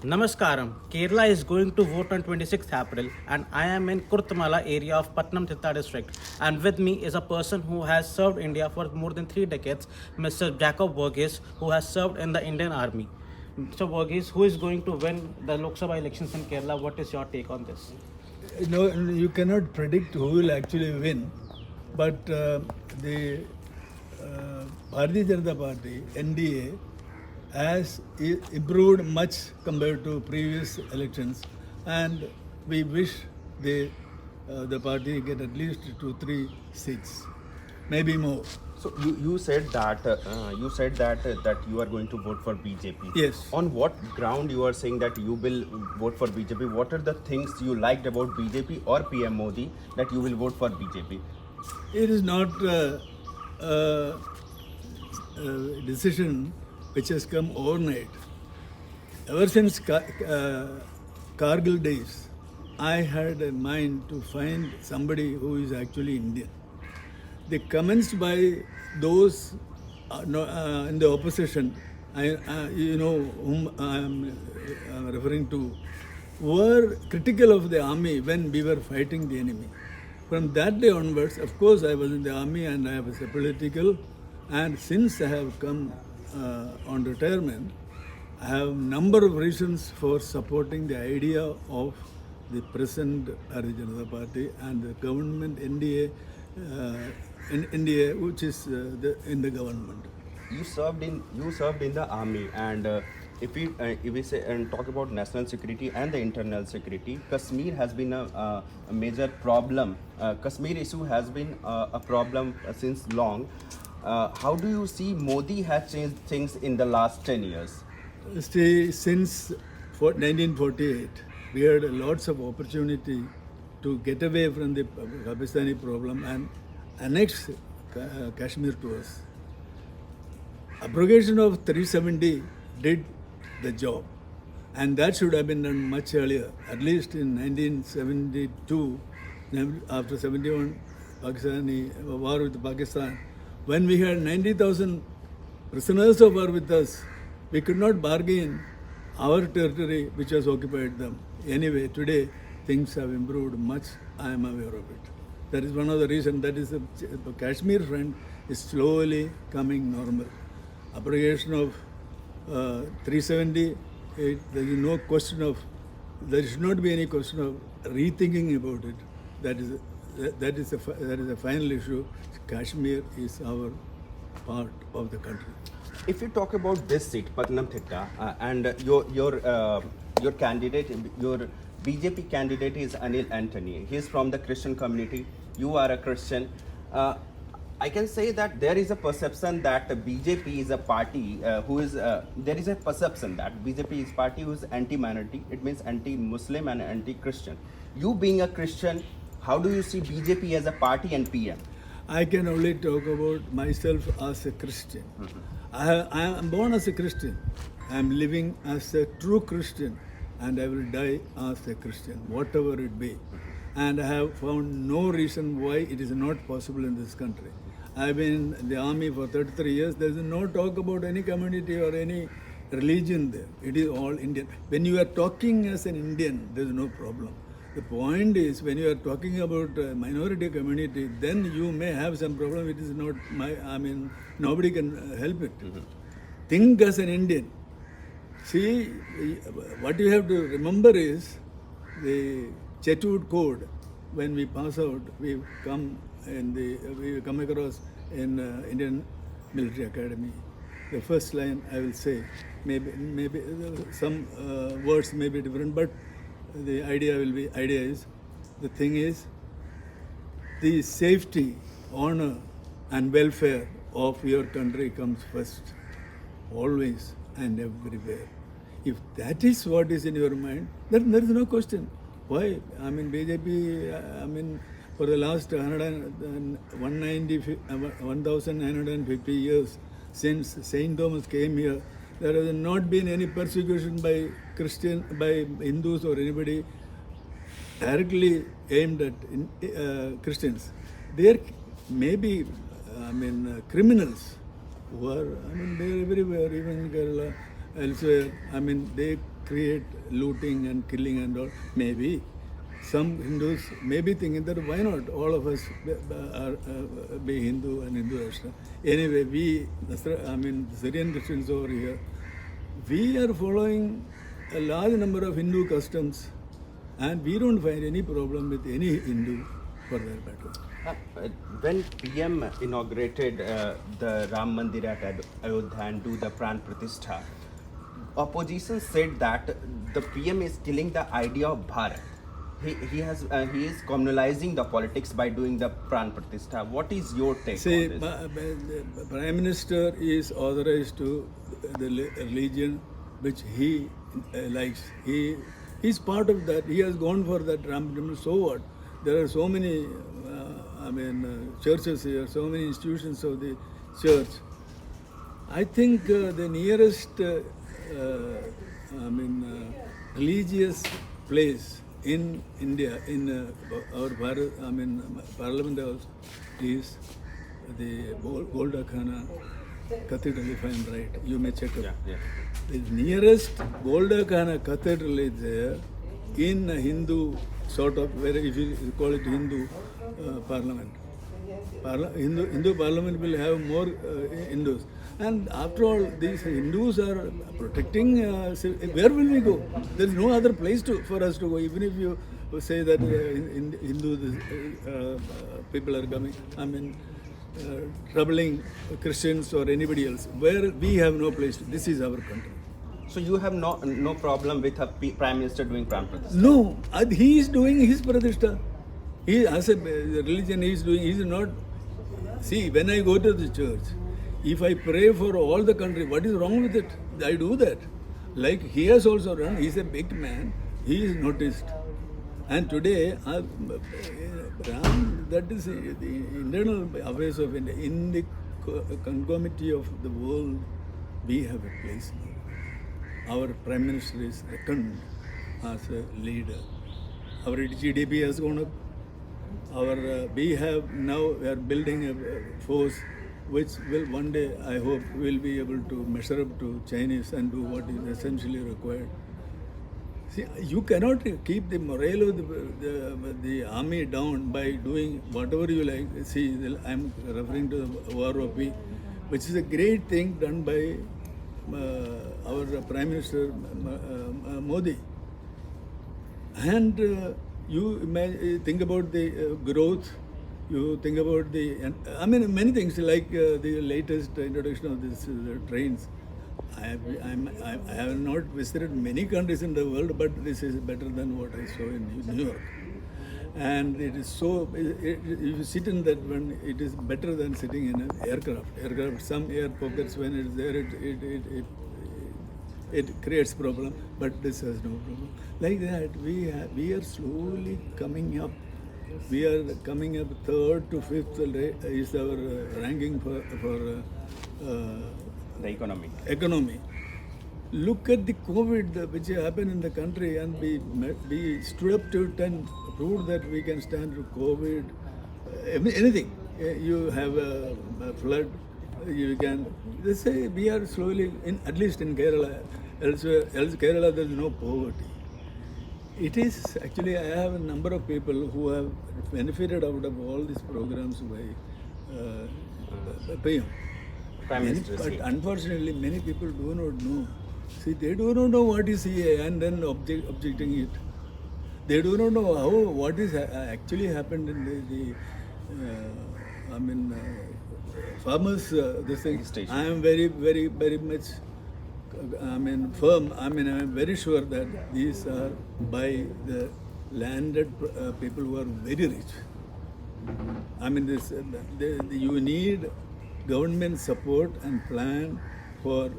Namaskaram. Kerala is going to vote on 26th April and I am in Kurtamala area of Patnamthitta district. And with me is a person who has served India for more than 3 decades, Mr. Jacob Verghese, who has served in the Indian Army. Mr. Verghese, who is going to win the Lok Sabha elections in Kerala? What is your take on this? No, you cannot predict who will actually win, but the Bharatiya Janata Party (NDA) has improved much compared to previous elections, and we wish the party get at least 2-3 seats, maybe more. So you said that you are going to vote for BJP. Yes. On what ground you are saying that you will vote for BJP? What are the things you liked about BJP or PM Modi that you will vote for BJP? It is not a decision which has come overnight. Ever since Kargil days, I had a mind to find somebody who is actually Indian. The comments by those in the opposition, whom I am referring to, were critical of the army when we were fighting the enemy. From that day onwards, of course, I was in the army and I was a political. And since I have come on retirement, I have a number of reasons for supporting the idea of the present Bharatiya Janata Party and the government NDA, in India, which is in the government. You served in the army, and if we say and talk about national security and the internal security, Kashmir has been a major problem. Kashmir issue has been a problem since long. How do you see Modi has changed things in the last 10 years? See, since 1948, we had lots of opportunity to get away from the Pakistani problem and annex Kashmir to us. Abrogation of 370 did the job, and that should have been done much earlier, at least in 1972, after 71 Pakistani war with Pakistan. When we had 90,000 prisoners of war with us, we could not bargain our territory which was occupied them. Anyway, today things have improved much. I am aware of it. That is one of the reasons. That is the Kashmir front is slowly coming normal. Abrogation of 370, there is no question of, there should not be any question of rethinking about it. That is a final issue. Kashmir is our part of the country. If you talk about this seat, Patnamthitta, and your candidate, your BJP candidate is Anil Antony. He is from the Christian community. You are a Christian. I can say that there is a perception that BJP is a party who is, there is a perception that BJP is a party who is anti-minority. It means anti-Muslim and anti-Christian. You being a Christian, how do you see BJP as a party and PM? I can only talk about myself as a Christian. I am born as a Christian. I am living as a true Christian, and I will die as a Christian, whatever it be. And I have found no reason why it is not possible in this country. I have been in the army for 33 years. There is no talk about any community or any religion there. It is all Indian. When you are talking as an Indian, there is no problem. The point is, when you are talking about minority community, then you may have some problem. It is not nobody can help it. Think as an Indian. See, what you have to remember is the Chetwood Code. When we pass out, we come across in Indian Military Academy. The first line I will say, maybe some words may be different, but the idea is, the thing is, the safety, honor and welfare of your country comes first, always and everywhere. If that is what is in your mind, then there is no question. Why? BJP, for the last 1950 years since Saint Thomas came here, there has not been any persecution by Hindus or anybody directly aimed at Christians. There may be, criminals who are, they are everywhere, even in Kerala, elsewhere. They create looting and killing and all. Maybe some Hindus may be thinking that why not all of us be Hindu and Hindu Rashtra. Anyway, we, Syrian Christians over here, we are following a large number of Hindu customs, and we don't find any problem with any Hindu for their background. When PM inaugurated the Ram Mandir at Ayodhya and do the Pran Pratishtha, opposition said that the PM is killing the idea of Bharat. He is communalizing the politics by doing the Pran Pratishtha. What is your take See, on this? the Prime Minister is authorized to the religion which he likes. He is part of that. He has gone for that Ram Mandir. So what? There are so many churches here, so many institutions of the church. I think the nearest religious place in India, in our Parliament House, is the Golda Khana Cathedral, if I am right. You may check it. Yeah. The nearest Golda Khana Cathedral is there in a Hindu sort of, where if you call it Hindu parliament. Hindu parliament will have more Hindus. And after all, these Hindus are protecting, where will we go? There is no other place for us to go. Even if you say that Hindu people are coming, troubling Christians or anybody else, where we have no place. This is our country. So you have no problem with a Prime Minister doing Pran Pratishtha? No, he is doing his Pratishtha. He, as a religion, he is doing, he is not. See, when I go to the church, if I pray for all the country, what is wrong with it? I do that. Like he has also done, he is a big man, he is noticed. And today, that is the internal affairs of India. In the conformity of the world, we have a place now. Our Prime Minister is reckoned as a leader. Our GDP has gone up. We are building a force which will one day, I hope, will be able to measure up to Chinese and do what is essentially required. See, you cannot keep the morale of the army down by doing whatever you like. See, I am referring to the war of peace, which is a great thing done by our Prime Minister Modi. And you think about the growth, you think about many things like the latest introduction of these trains. I have not visited many countries in the world, but this is better than what I saw in New York. And it is so, if you sit in that one, it is better than sitting in an aircraft. Some air pockets, when it's there, it creates problem, but this has no problem. Like that, we are slowly coming up. We are coming up 3rd to 5th is our ranking for The economy. Look at the COVID which happened in the country, and we stood up to it and proved that we can stand through COVID. Anything. You have a flood, you can. They say we are slowly, at least in Kerala. Elsewhere, Kerala there is no poverty. It is actually, I have a number of people who have benefited out of all these programs by PM. Prime Minister. But unfortunately, many people do not know. See, they do not know what is CA and then objecting it. They do not know what is actually happened in farmers. This thing. I am very, very, very much. Firm. I'm very sure that these are by the landed people who are very rich. You need government support and plan for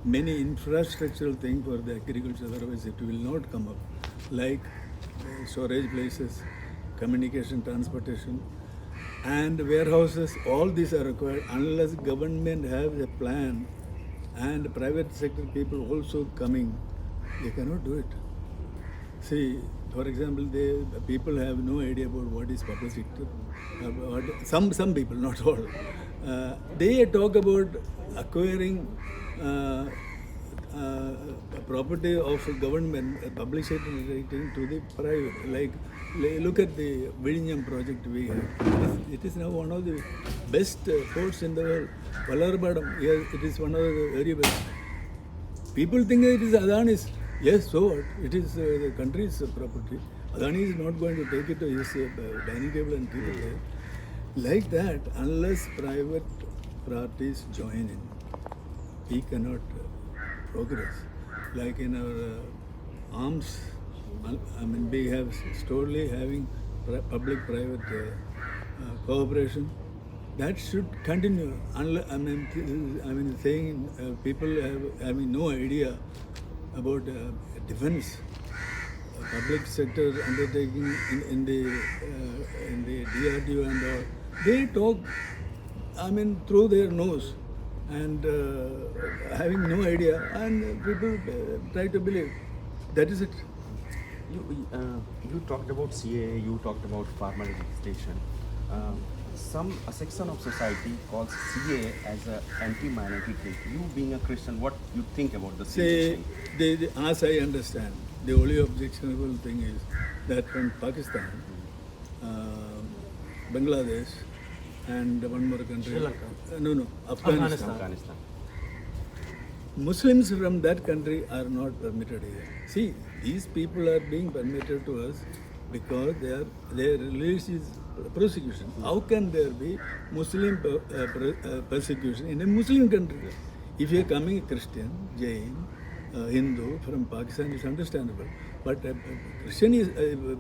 many infrastructural things for the agriculture, otherwise it will not come up. Like storage places, communication, transportation, and warehouses, all these are required. Unless government has a plan and private sector people also coming, they cannot do it. See, for example, people have no idea about what is public sector. Some people, not all. They talk about acquiring property of government, public sector relating to the private. Like, look at the Vidinyam project we have. It is now one of the best ports in the world. Valarbadam, yes, it is one of the very best. People think it is Adani's. Yes, so what? It is the country's property. Adani is not going to take it to his dining table and keep it there. Like that, unless private parties join in, we cannot progress. Like in our arms, I mean, we have slowly having public-private cooperation. That should continue. I mean, saying people having no idea about defense, public sector undertaking in the DRDO and all. They talk, I mean, through their nose and having no idea, and people try to believe. That is it. You talked about CAA, you talked about farmer registration. A section of society calls CAA as an anti-minority thing. You being a Christian, what you think about the CAA thing? As I understand, the only objectionable thing is that from Pakistan, Bangladesh, and one more country. Sri Lanka. No, Afghanistan. Afghanistan. Muslims from that country are not permitted here. See, these people are being permitted to us because their religious persecution. How can there be Muslim persecution in a Muslim country? If you are coming Christian, Jain, Hindu from Pakistan, it's understandable. But Christian is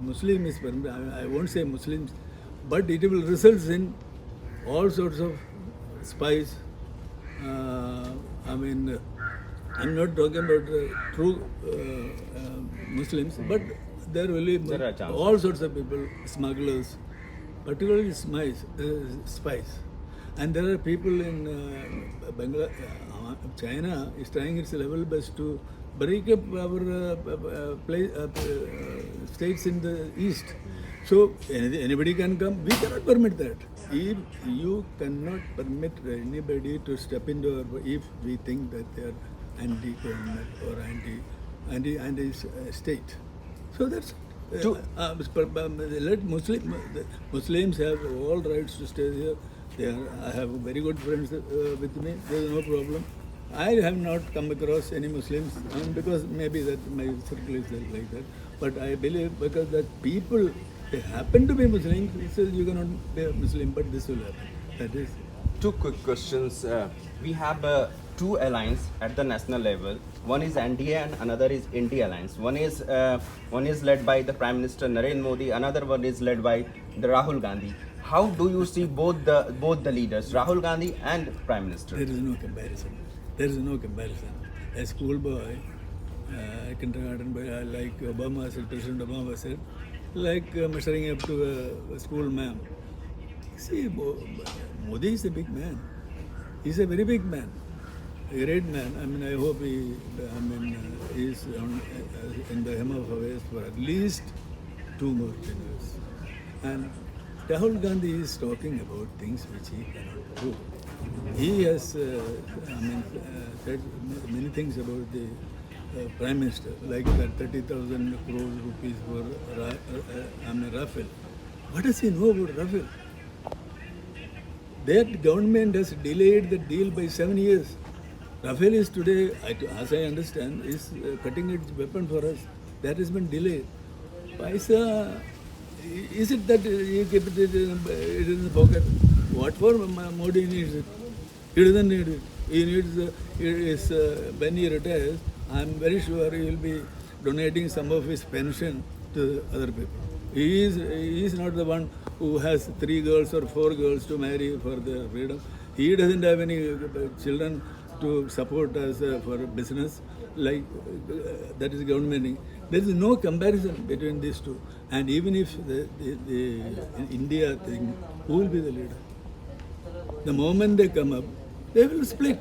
Muslim is permitted. I won't say Muslims, but it will result in all sorts of spies. I mean, I'm not talking about true Muslims, but there will be all sorts of people, smugglers, particularly spies. And there are people in China is trying its level best to break up our states in the east. So anybody can come. We cannot permit that. If you cannot permit anybody to step into our, if we think that they are anti-government or anti-state. So that's let Muslims have all rights to stay here. I have very good friends with me. There is no problem. I have not come across any Muslims because maybe that my circle is like that. But I believe because that people they happen to be Muslims, it says you cannot be a Muslim, but this will happen. That is. Two quick questions. We have two alliances at the national level. One is NDA and another is India alliance. One is led by the Prime Minister Narendra Modi. Another one is led by the Rahul Gandhi. How do you see both the leaders, Rahul Gandhi and Prime Minister? There is no comparison. There is no comparison. A schoolboy, kindergarten boy, like Obama said, President Obama said, like measuring up to a school ma'am. See, Modi is a big man. He's a very big man, a great man. I mean, I hope he is in the hem of affairs for at least 2 more years. And Rahul Gandhi is talking about things which he cannot do. He has said many things about the Prime Minister, like that 30,000 crore rupees for Rafale. What does he know about Rafale? That government has delayed the deal by 7 years. Rafale is today, as I understand, is cutting edge weapon for us. That has been delayed. Paisa, is it that he kept it in the pocket? What for Modi needs it? He doesn't need it. He needs, when he retires, I'm very sure he will be donating some of his pension to other people. He is not the one who has 3 girls or 4 girls to marry for their freedom. He doesn't have any children to support us for business, like that is government. There is no comparison between these two. And even if the India thing, who will be the leader? The moment they come up, they will split.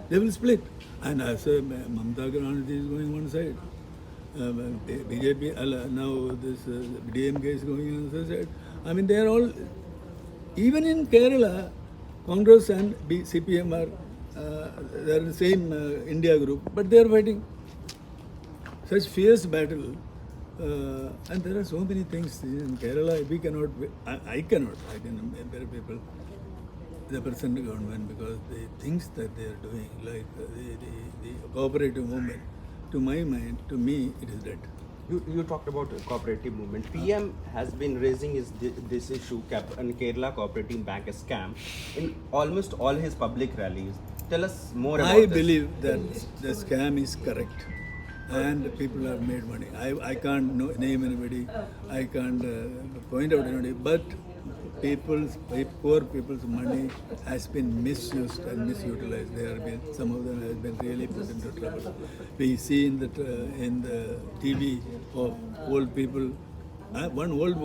They will split. And as Mamata Ganandi is going one side, BJP, now this DMK is going on the other side. I mean, they are all, even in Kerala, Congress and CPM are they are the same India group, but they are fighting such fierce battle. And there are so many things in Kerala. We cannot, I cannot, I can empower people, the present government, because the things that they are doing, like the cooperative movement, to my mind, to me, it is dead. You talked about cooperative movement. PM has been raising this issue on Kerala Cooperative Bank scam in almost all his public rallies. Tell us more about I this. believe that the scam is correct and people have made money. I can't name anybody, I can't point out anybody, but poor people's money has been misused and misutilized. Some of them have been really put into trouble. We see in the TV of old people, one old woman